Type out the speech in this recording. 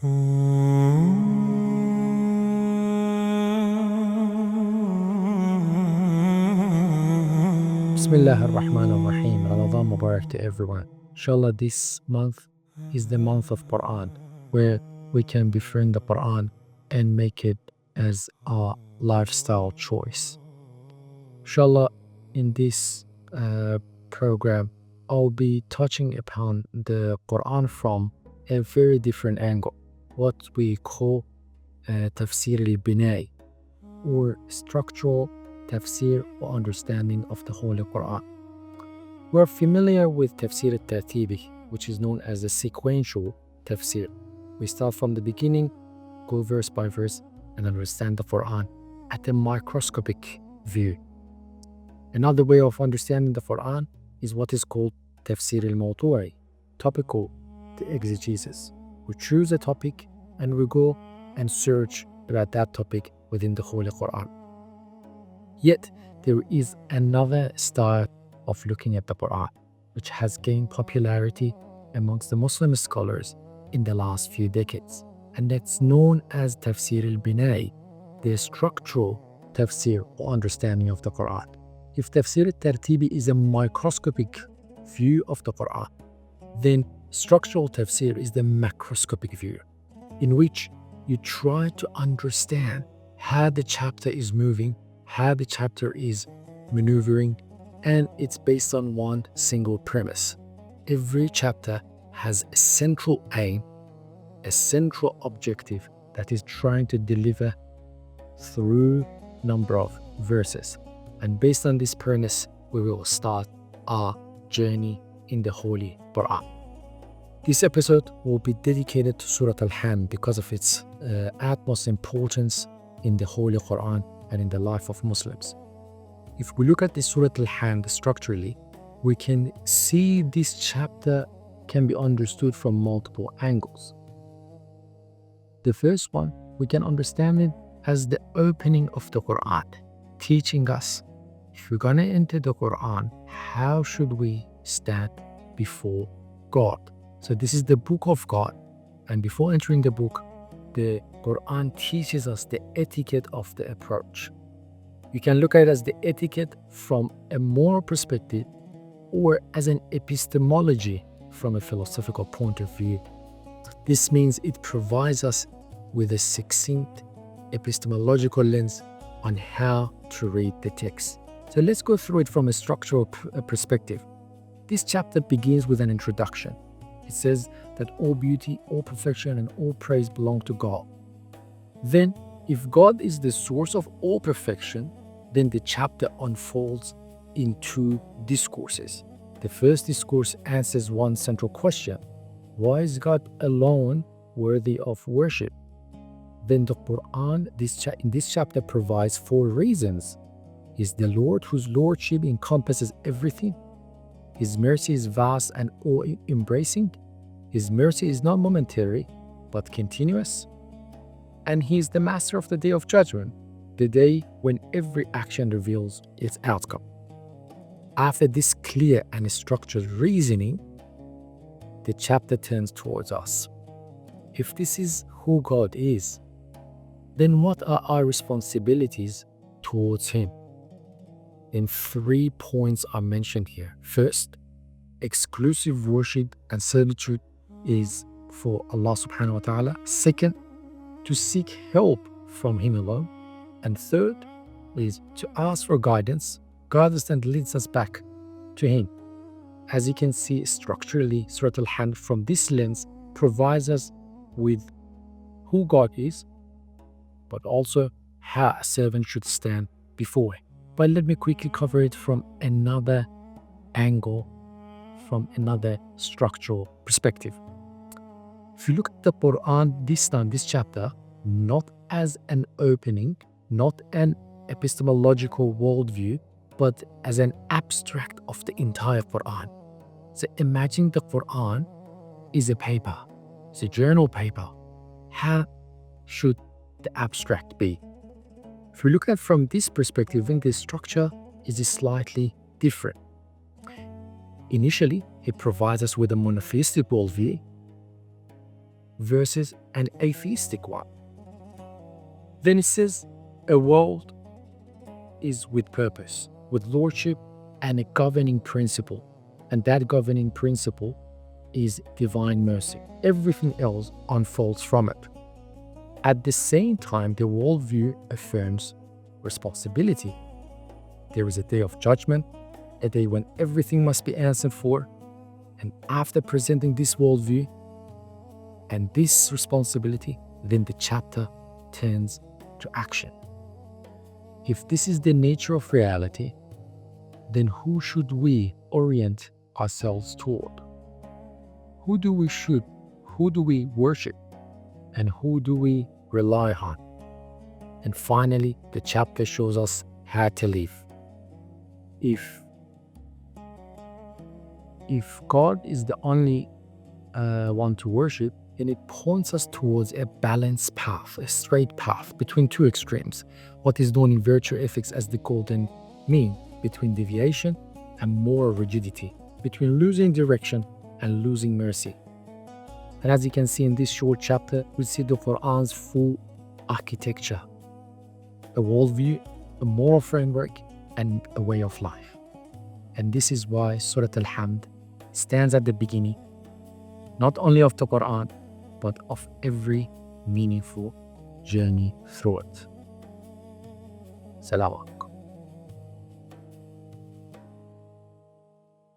Bismillah ar-Rahman ar-Rahim. Ramadan Mubarak to everyone. Inshallah, this month is the month of Qur'an, where we can befriend the Qur'an and make it as our lifestyle choice. Inshallah, in this program, I'll be touching upon the Qur'an from a very different angle, what we call Tafsir al-Binay, or structural tafsir or understanding of the Holy Qur'an. We're familiar with Tafsir al-Tartibi, which is known as the sequential tafsir. We start from the beginning, go verse by verse, and understand the Qur'an at a microscopic view. Another way of understanding the Qur'an is what is called Tafsir al-Mawdu'i, topical exegesis. We choose a topic and we go and search about that topic within the Holy Qur'an. Yet, there is another style of looking at the Qur'an, which has gained popularity amongst the Muslim scholars in the last few decades, and that's known as Tafsir al-Binay, the structural tafsir or understanding of the Qur'an. If Tafsir al-Tartibi is a microscopic view of the Qur'an, then structural tafsir is the macroscopic view, in which you try to understand how the chapter is moving, how the chapter is maneuvering, and it's based on one single premise. Every chapter has a central aim, a central objective that is trying to deliver through number of verses. And based on this premise, we will start our journey in the Holy Qur'an. This episode will be dedicated to Surat al-Hamd because of its utmost importance in the Holy Qur'an and in the life of Muslims. If we look at the Surat al-Hamd structurally, we can see this chapter can be understood from multiple angles. The first one, we can understand it as the opening of the Qur'an, teaching us if we're going to enter the Qur'an, how should we stand before God? So this is the book of God, and before entering the book, the Qur'an teaches us the etiquette of the approach. You can look at it as the etiquette from a moral perspective or as an epistemology from a philosophical point of view. This means it provides us with a succinct epistemological lens on how to read the text. So let's go through it from a structural perspective. This chapter begins with an introduction. It says that all beauty, all perfection, and all praise belong to God. Then, if God is the source of all perfection, then the chapter unfolds in two discourses. The first discourse answers one central question: why is God alone worthy of worship? Then the Qur'an in this chapter provides four reasons. Is the Lord whose lordship encompasses everything. His mercy is vast and all-embracing. His mercy is not momentary, but continuous. And He is the master of the day of judgment, the day when every action reveals its outcome. After this clear and structured reasoning, the chapter turns towards us. If this is who God is, then what are our responsibilities towards Him? Then 3 points are mentioned here. First, exclusive worship and servitude is for Allah subhanahu wa ta'ala. Second, to seek help from Him alone. And third is to ask for guidance. Guidance that leads us back to Him. As you can see structurally, Surat al-Hamd from this lens provides us with who God is, but also how a servant should stand before Him. But let me quickly cover it from another angle, from another structural perspective. If you look at the Qur'an this time, this chapter, not as an opening, not an epistemological worldview, but as an abstract of the entire Qur'an. So imagine the Qur'an is a paper, it's a journal paper. How should the abstract be? If we look at it from this perspective, then the structure is slightly different. Initially, it provides us with a monotheistic worldview. versus an atheistic one. Then it says a world is with purpose, with lordship and a governing principle. And that governing principle is divine mercy. Everything else unfolds from it. At the same time, the worldview affirms responsibility. There is a day of judgment, a day when everything must be answered for. And after presenting this worldview and this responsibility, then the chapter turns to action. If this is the nature of reality, then who should we orient ourselves toward? Who do we worship? And who do we rely on? And finally, the chapter shows us how to live. If God is the only one to worship, then it points us towards a balanced path, a straight path between two extremes, what is known in virtue ethics as the golden mean, between deviation and moral rigidity, between losing direction and losing mercy. And as you can see in this short chapter, we see the Qur'an's full architecture, a worldview, a moral framework, and a way of life. And this is why Surat Al-Hamd stands at the beginning, not only of the Qur'an, but of every meaningful journey through it. Salam alaikum.